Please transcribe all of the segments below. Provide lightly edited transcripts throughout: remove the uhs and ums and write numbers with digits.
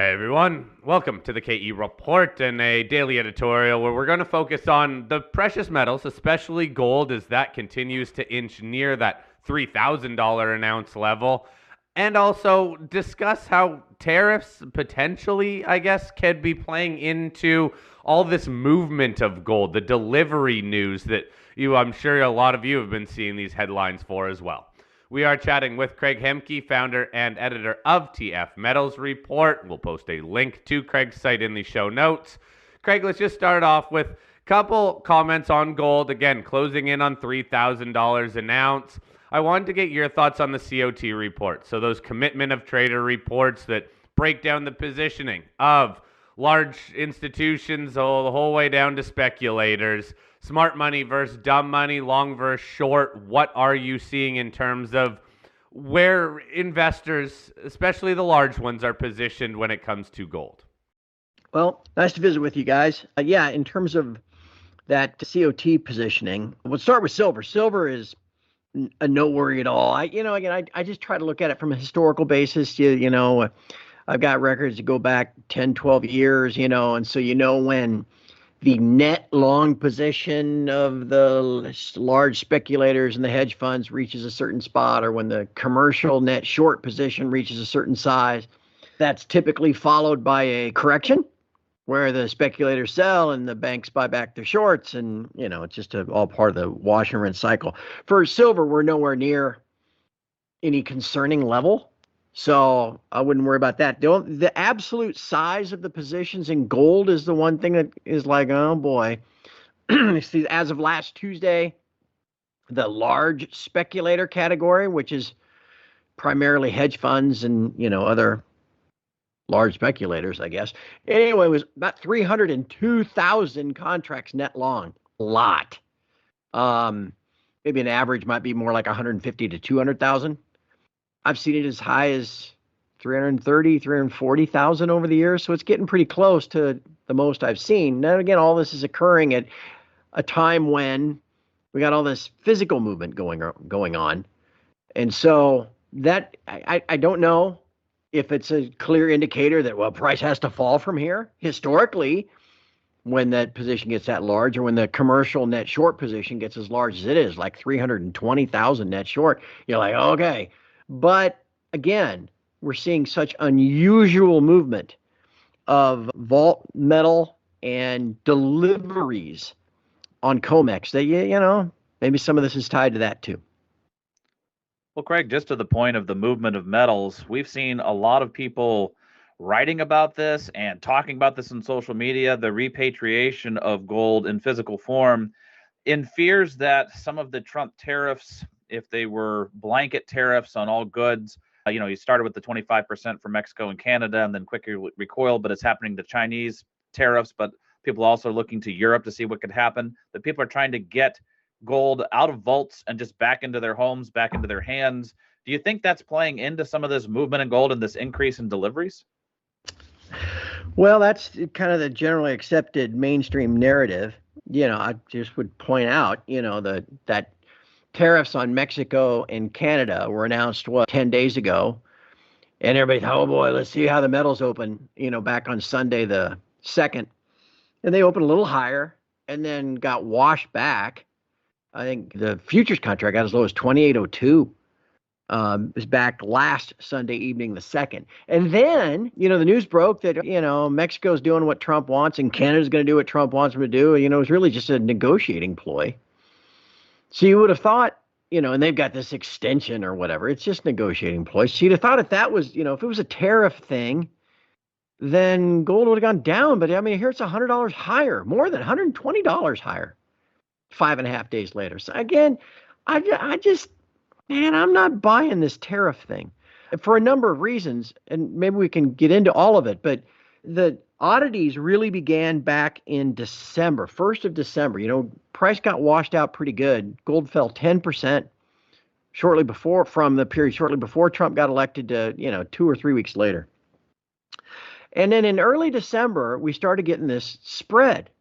Hey everyone, welcome to the KE Report and a daily editorial where we're going to focus on the precious metals, especially gold, as that continues to inch near that $3,000 an ounce level, and also discuss how tariffs potentially, I guess, could be playing into all this movement of gold, the delivery news that I'm sure a lot of you have been seeing these headlines for as well. We are chatting with Craig Hemke, founder and editor of TF Metals Report. We'll post a link to Craig's site in the show notes. Craig, let's just start off with a couple comments on gold. Again, closing in on $3,000 an ounce. I wanted to get your thoughts on the COT report. So those commitment of trader reports that break down the positioning of large institutions the whole way down to speculators. Smart money versus dumb money, long versus short. What are you seeing in terms of where investors, especially the large ones, are positioned when it comes to gold? Well, nice to visit with you guys. In terms of that COT positioning, we'll start with silver. Silver is a no worry at all. I just try to look at it from a historical basis. I've got records that go back 10, 12 years, and so when the net long position of the large speculators and the hedge funds reaches a certain spot, or when the commercial net short position reaches a certain size, that's typically followed by a correction where the speculators sell and the banks buy back their shorts. And, it's just all part of the wash and rinse cycle. For silver, we're nowhere near any concerning level. So I wouldn't worry about that. The absolute size of the positions in gold is the one thing that is like, oh boy. See, as of last Tuesday, the large speculator category, which is primarily hedge funds and, other large speculators, I guess. Anyway, it was about 302,000 contracts net long. A lot. Maybe an average might be more like 150 to 200,000. I've seen it as high as 330, 340,000 over the years. So it's getting pretty close to the most I've seen. Now, again, all this is occurring at a time when we got all this physical movement going on. And so that I don't know if it's a clear indicator that, well, price has to fall from here. Historically, when that position gets that large, or when the commercial net short position gets as large as it is, like 320,000 net short, you're like, okay. But again, we're seeing such unusual movement of vault metal and deliveries on Comex that, maybe some of this is tied to that too. Well, Craig, just to the point of the movement of metals, we've seen a lot of people writing about this and talking about this in social media, the repatriation of gold in physical form, in fears that some of the Trump tariffs, if they were blanket tariffs on all goods, you started with the 25% for Mexico and Canada and then quickly recoiled, but it's happening to Chinese tariffs, but people also are looking to Europe to see what could happen, that people are trying to get gold out of vaults and just back into their homes, back into their hands. Do you think that's playing into some of this movement in gold and this increase in deliveries? Well, that's kind of the generally accepted mainstream narrative. I just would point out, that tariffs on Mexico and Canada were announced, 10 days ago. And everybody thought, oh boy, let's see how the metals open, back on Sunday the 2nd. And they opened a little higher and then got washed back. I think the futures contract got as low as 2802. Was back last Sunday evening, the 2nd. And then, the news broke that, Mexico's doing what Trump wants and Canada's going to do what Trump wants them to do. It was really just a negotiating ploy. So you would have thought, and they've got this extension or whatever. It's just negotiating ploy. So you'd have thought if that was, if it was a tariff thing, then gold would have gone down. But here it's $100 higher, more than $120 higher, 5.5 days later. So again, I'm not buying this tariff thing for a number of reasons, and maybe we can get into all of it. But the oddities really began back in December, 1st of December. Price got washed out pretty good. Gold fell 10% from the period shortly before Trump got elected to, 2 or 3 weeks later. And then in early December, we started getting this spread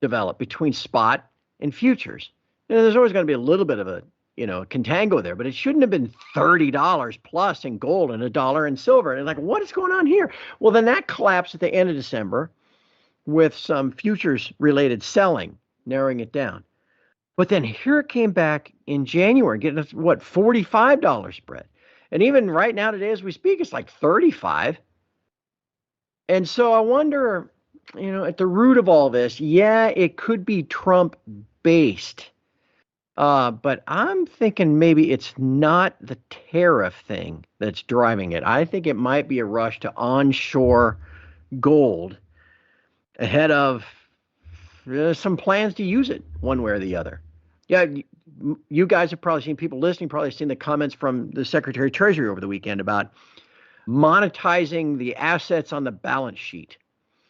develop between spot and futures. There's always going to be a little bit of a contango there, but it shouldn't have been $30 plus in gold and $1 in silver. And like, what is going on here? Well, then that collapsed at the end of December with some futures related selling, narrowing it down. But then here it came back in January, getting us $45 spread. And even right now today as we speak, it's like 35. And so I wonder, at the root of all this, yeah, it could be Trump based. But I'm thinking maybe it's not the tariff thing that's driving it. I think it might be a rush to onshore gold ahead of some plans to use it one way or the other. Yeah, you guys have probably seen, people listening probably seen the comments from the Secretary of Treasury over the weekend about monetizing the assets on the balance sheet.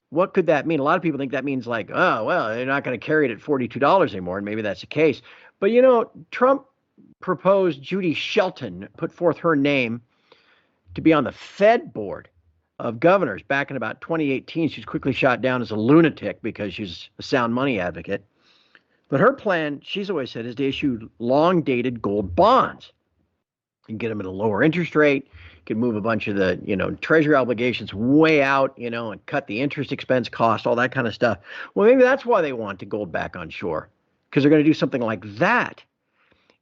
What could that mean? A lot of people think that means like, oh, well, they're not going to carry it at $42 anymore, and maybe that's the case. But, Trump proposed Judy Shelton, put forth her name to be on the Fed board of governors back in about 2018. She's quickly shot down as a lunatic because she's a sound money advocate. But her plan, she's always said, is to issue long-dated gold bonds. You can get them at a lower interest rate. You can move a bunch of the, Treasury obligations way out, and cut the interest expense cost, all that kind of stuff. Well, maybe that's why they want the gold back on shore, because they're going to do something like that.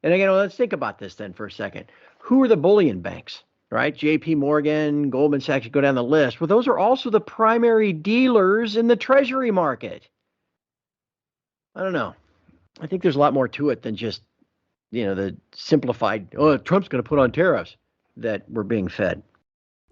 And again, let's think about this then for a second. Who are the bullion banks, right? JP Morgan, Goldman Sachs, you go down the list. Well, those are also the primary dealers in the Treasury market. I don't know. I think there's a lot more to it than just, the simplified, Trump's going to put on tariffs that we're being fed.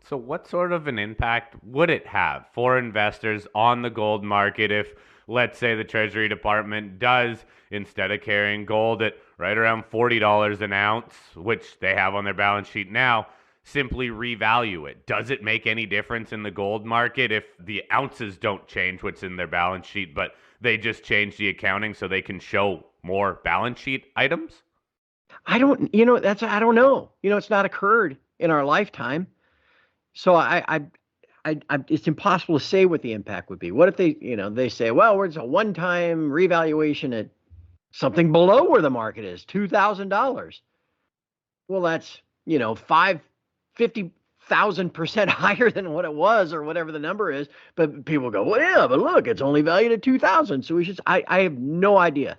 So what sort of an impact would it have for investors on the gold market if, let's say, the Treasury Department does, instead of carrying gold at right around $40 an ounce, which they have on their balance sheet now, simply revalue it? Does it make any difference in the gold market if the ounces don't change what's in their balance sheet, but they just change the accounting so they can show more balance sheet items? I don't know. It's not occurred in our lifetime. So it's impossible to say what the impact would be. What if they say, well, it's a one-time revaluation at something below where the market is, $2,000. Well, that's, 50,000% higher than what it was, or whatever the number is. But people go, well, yeah, but look, it's only valued at 2,000. So I have no idea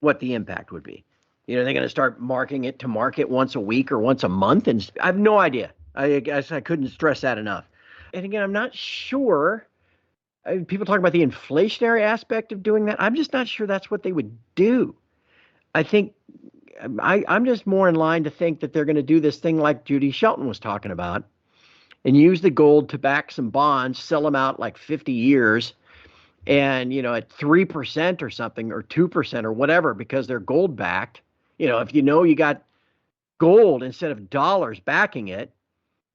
what the impact would be. They're going to start marking it to market once a week or once a month, and I have no idea. I guess I couldn't stress that enough. And again, I'm not sure. People talk about the inflationary aspect of doing that. I'm just not sure that's what they would do. I think I'm just more in line to think that they're going to do this thing like Judy Shelton was talking about, and use the gold to back some bonds, sell them out like 50 years, and at 3% or something, or 2% or whatever, because they're gold backed. If you got gold instead of dollars backing it,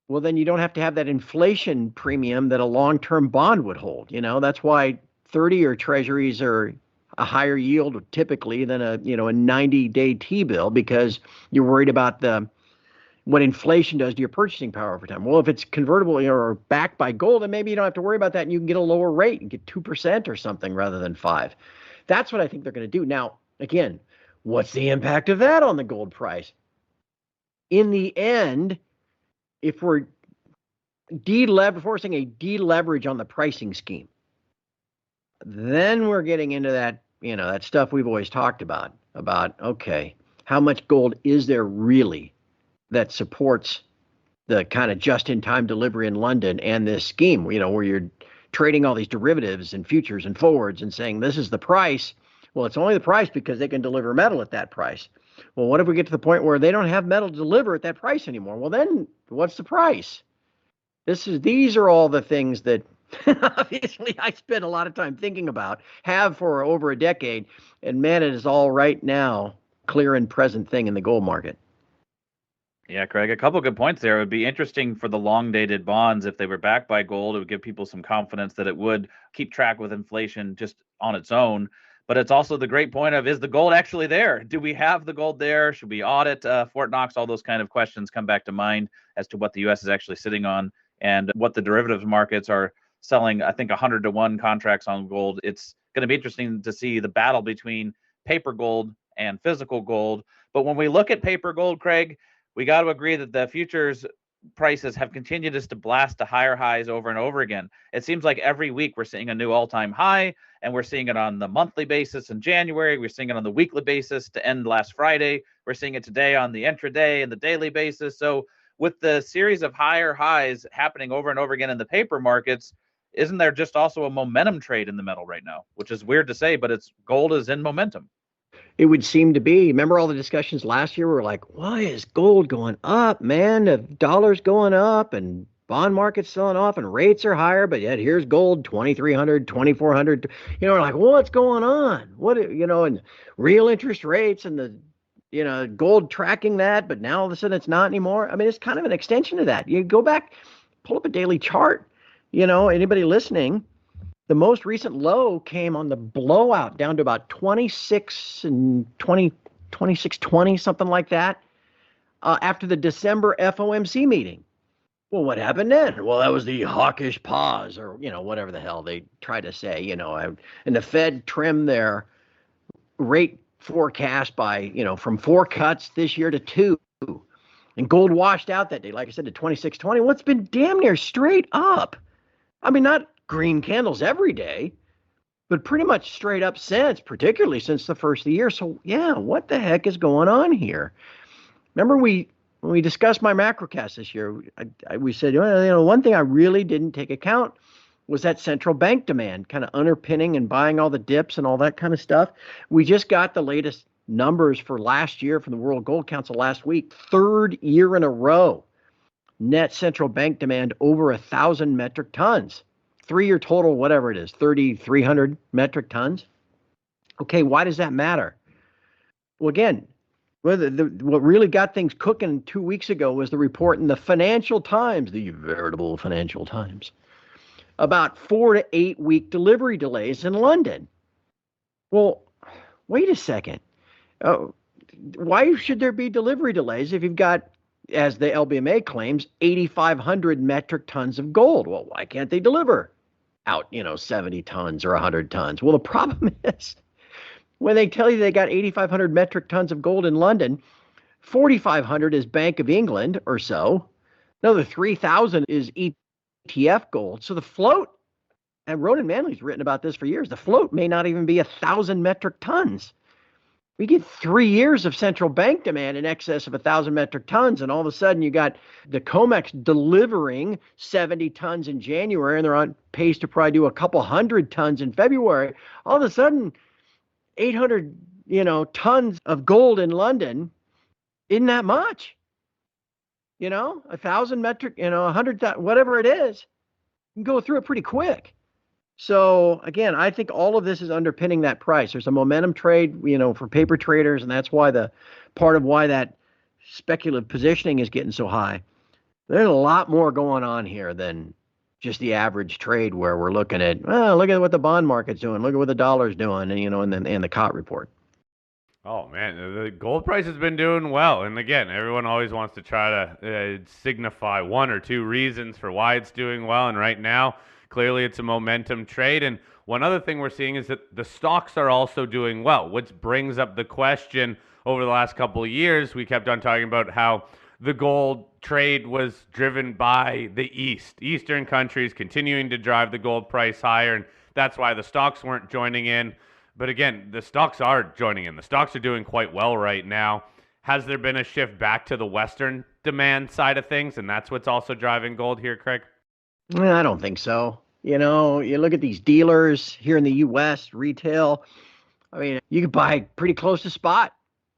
well, then you don't have to have that inflation premium that a long-term bond would hold. That's why 30-year treasuries are a higher yield typically than a 90-day T-bill, because you're worried about what inflation does to your purchasing power over time. Well, if it's convertible or backed by gold, then maybe you don't have to worry about that, and you can get a lower rate and get 2% or something rather than 5%. That's what I think they're going to do. Now, again, what's the impact of that on the gold price? In the end, if we're forcing a deleverage on the pricing scheme, then we're getting into that, that stuff we've always talked about, okay, how much gold is there really that supports the kind of just-in-time delivery in London and this scheme, where you're trading all these derivatives and futures and forwards and saying this is the price. Well, it's only the price because they can deliver metal at that price. Well, what if we get to the point where they don't have metal to deliver at that price anymore? Well, then what's the price? These are all the things that obviously I spend a lot of time thinking about, have for over a decade, and man, it is all right now, clear and present thing in the gold market. Yeah, Craig, a couple of good points there. It would be interesting for the long-dated bonds if they were backed by gold. It would give people some confidence that it would keep track with inflation just on its own. But it's also the great point of, is the gold actually there? Do we have the gold there? Should we audit Fort Knox? All those kind of questions come back to mind as to what the U.S. is actually sitting on and what the derivatives markets are selling. I think 100-to-1 contracts on gold. It's going to be interesting to see the battle between paper gold and physical gold. But when we look at paper gold, Craig, we got to agree that the futures prices have continued just to blast to higher highs over and over again. It seems like every week we're seeing a new all-time high, and we're seeing it on the monthly basis in January. We're seeing it on the weekly basis to end last Friday. We're seeing it today on the intraday and the daily basis. So with the series of higher highs happening over and over again in the paper markets, isn't there just also a momentum trade in the metal right now? Which is weird to say, but it's gold is in momentum. It would seem to be. Remember all the discussions last year? We were like, why is gold going up, man? The dollar's going up and bond market's selling off and rates are higher, but yet here's gold 2,300, 2,400. We're like, what's going on? And real interest rates and the gold tracking that, but now all of a sudden it's not anymore. I mean, it's kind of an extension of that. You go back, pull up a daily chart. Anybody listening, the most recent low came on the blowout down to about 26 and 20, 26.20, something like that, after the December FOMC meeting. Well, what happened then? Well, that was the hawkish pause, or whatever the hell they try to say. And the Fed trimmed their rate forecast by from 4 cuts this year to 2, and gold washed out that day, like I said, to 26.20. Well, it's been damn near straight up. I mean, not green candles every day, but pretty much straight up since, particularly since the first of the year. So yeah, what the heck is going on here? Remember when we discussed my macrocast this year, we said, one thing I really didn't take account was that central bank demand kind of underpinning and buying all the dips and all that kind of stuff. We just got the latest numbers for last year from the World Gold Council last week, 3rd year in a row. Net central bank demand over 1,000 metric tons. 3-year total, whatever it is, 3,300 metric tons. Okay, why does that matter? Well, again, what really got things cooking 2 weeks ago was the report in the Financial Times, the veritable Financial Times, about 4 to 8 week delivery delays in London. Well, wait a second. Why should there be delivery delays if you've got, as the LBMA claims, 8,500 metric tons of gold? Well, why can't they deliver out, 70 tons or 100 tons? Well, the problem is when they tell you they got 8,500 metric tons of gold in London, 4,500 is Bank of England or so. Another 3,000 is ETF gold. So the float, and Ronan Manley's written about this for years, the float may not even be 1,000 metric tons. We get 3 years of central bank demand in excess of 1,000 metric tons, and all of a sudden you got the Comex delivering 70 tons in January, and they're on pace to probably do a couple hundred tons in February. All of a sudden, 800, tons of gold in London isn't that much. 1,000 metric, 100, whatever it is, you can go through it pretty quick. So again, I think all of this is underpinning that price. There's a momentum trade, for paper traders, and that's why part of why that speculative positioning is getting so high. There's a lot more going on here than just the average trade where we're looking at, look at what the bond market's doing, look at what the dollar's doing, and the COT report. Oh man, the gold price has been doing well, and again, everyone always wants to try to signify 1 or 2 reasons for why it's doing well, and right now, clearly it's a momentum trade. And one other thing we're seeing is that the stocks are also doing well, which brings up the question over the last couple of years. We kept on talking about how the gold trade was driven by the Eastern countries continuing to drive the gold price higher, and that's why the stocks weren't joining in. But again, the stocks are joining in. The stocks are doing quite well right now. Has there been a shift back to the Western demand side of things, and that's what's also driving gold here, Craig? I don't think so. You look at these dealers here in the U.S., retail. I mean, you could buy pretty close to spot,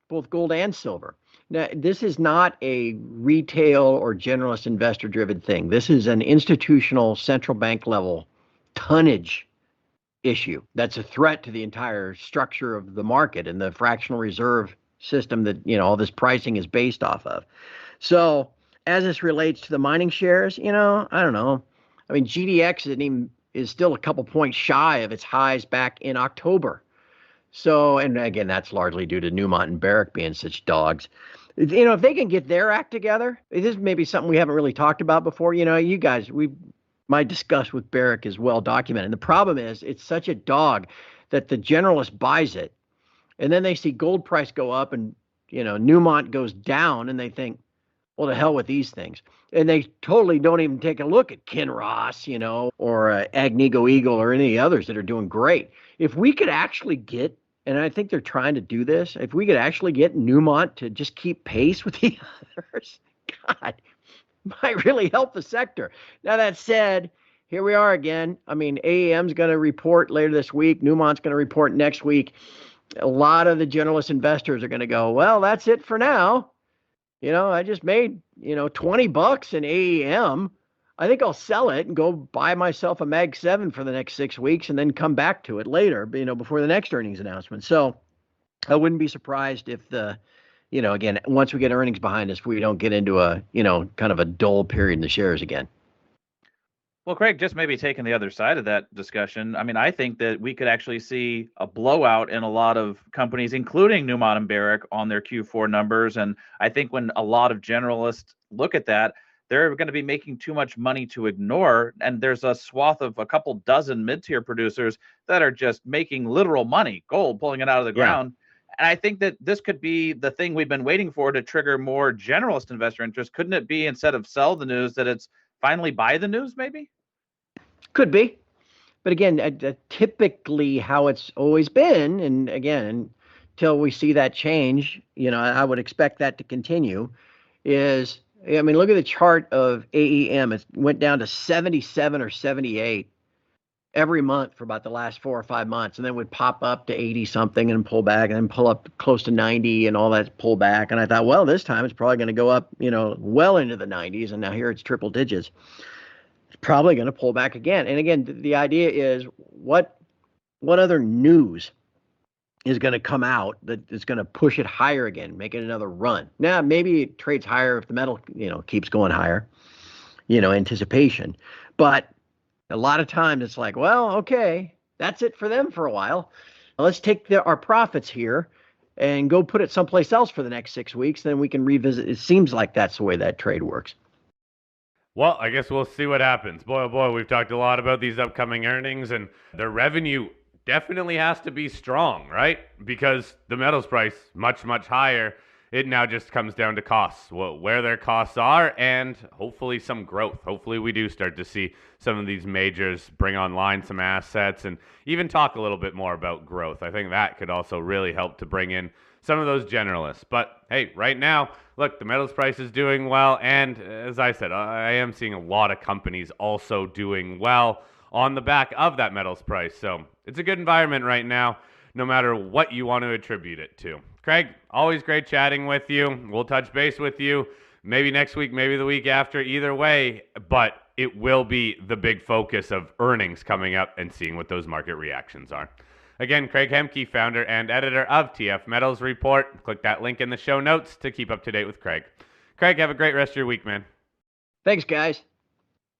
both gold and silver. Now, this is not a retail or generalist investor-driven thing. This is an institutional central bank level tonnage issue. That's a threat to the entire structure of the market and the fractional reserve system that, all this pricing is based off of. So as this relates to the mining shares, I don't know. I mean, GDX is still a couple points shy of its highs back in October. So, and again, that's largely due to Newmont and Barrick being such dogs. If they can get their act together, this is maybe something we haven't really talked about before. You guys, my discuss with Barrick is well documented. And the problem is it's such a dog that the generalist buys it. And then they see gold price go up and, Newmont goes down, and they think, well, to hell with these things. And they totally don't even take a look at Kinross, or Agnico Eagle or any others that are doing great. If we could actually get, and I think they're trying to do this, if we could actually get Newmont to just keep pace with the others, God, might really help the sector. Now, that said, here we are again. I mean, AEM's going to report later this week. Newmont's going to report next week. A lot of the generalist investors are going to go, well, that's it for now. I just made, $20 in AEM. I think I'll sell it and go buy myself a Mag 7 for the next 6 weeks and then come back to it later, before the next earnings announcement. So I wouldn't be surprised if again, once we get earnings behind us, we don't get into a, kind of a dull period in the shares again. Well, Craig, just maybe taking the other side of that discussion, I mean, I think that we could actually see a blowout in a lot of companies, including Newmont and Barrick, on their Q4 numbers. And I think when a lot of generalists look at that, they're going to be making too much money to ignore. And there's a swath of a couple dozen mid-tier producers that are just making literal money, gold, pulling it out of the ground. And I think that this could be the thing we've been waiting for to trigger more generalist investor interest. Couldn't it be, instead of sell the news, that it's finally buy the news, maybe? Could be. But again, typically how it's always been, and again, until we see that change, I would expect that to continue, is, I mean, look at the chart of AEM. It went down to 77 or 78 every month for about the last 4 or 5 months, and then would pop up to 80 something and pull back, and then pull up close to 90 and all that pull back. And I thought, well, this time it's probably going to go up, well into the 90s, and now here it's triple digits. It's probably going to pull back again. And again, the idea is what other news is going to come out that is going to push it higher again, make it another run. Now, maybe it trades higher if the metal, keeps going higher, anticipation. But a lot of times it's like, well, okay, that's it for them for a while. Let's take our profits here and go put it someplace else for the next 6 weeks. Then we can revisit. It seems like that's the way that trade works. Well, I guess we'll see what happens. Boy, oh boy, we've talked a lot about these upcoming earnings, and their revenue definitely has to be strong, right? Because the metals price much, much higher. It now just comes down to costs, where their costs are, and hopefully some growth. Hopefully we do start to see some of these majors bring online some assets and even talk a little bit more about growth. I think that could also really help to bring in some of those generalists. But hey, right now, look, the metals price is doing well. And as I said, I am seeing a lot of companies also doing well on the back of that metals price. So it's a good environment right now, no matter what you want to attribute it to. Craig, always great chatting with you. We'll touch base with you maybe next week, maybe the week after, either way. But it will be the big focus of earnings coming up and seeing what those market reactions are. Again, Craig Hemke, founder and editor of TF Metals Report. Click that link in the show notes to keep up to date with Craig. Craig, have a great rest of your week, man. Thanks, guys.